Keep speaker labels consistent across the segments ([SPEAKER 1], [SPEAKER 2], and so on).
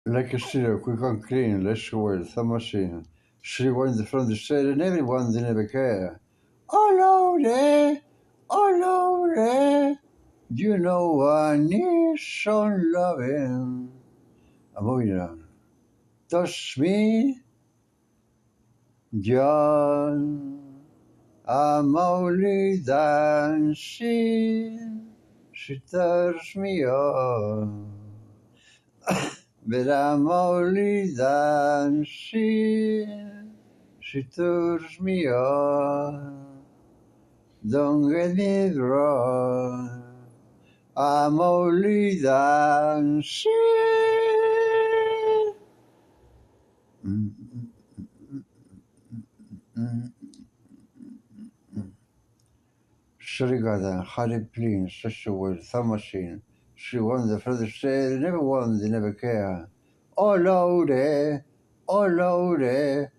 [SPEAKER 1] Like a steel, quick and clean, less oil, some machine. She went from the street and everyone didn't ever care. All over, all over, you know I need some loving. I'm moving on. Touch me, John. I'm only dancing. She turns me on. But I'm only dancing. She turns me on. Don't get me wrong. I'm only dancing. Shurigada, Harry Plin, Sexual, Thumb Machine. She won the first sale, never won, they never care. All over, all over.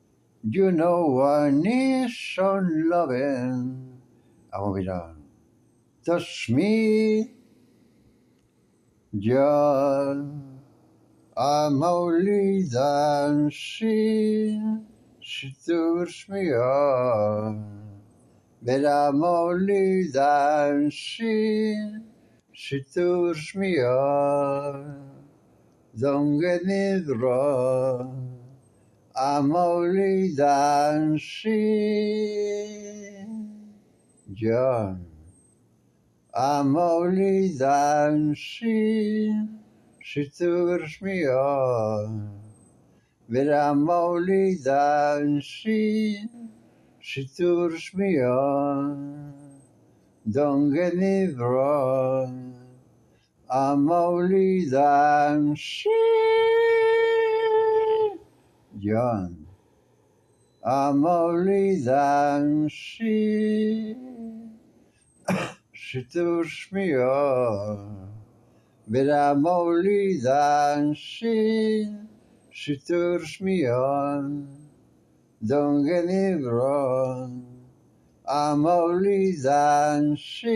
[SPEAKER 1] You know I need some loving. I'm moving on. Touch me, John. I'm only dancing. She turns me on. But I'm only dancing. She turns me on. Don't get me wrong. I'm only dancing, John. I'm only dancing. She turns me on. But I'm only dancing. She turns me on. Don't get me wrong. I'm only dancing, John. I'm only dancing. She turns me on. But I'm only dancing. She turns me on. Don't get me wrong. I'm only dancing.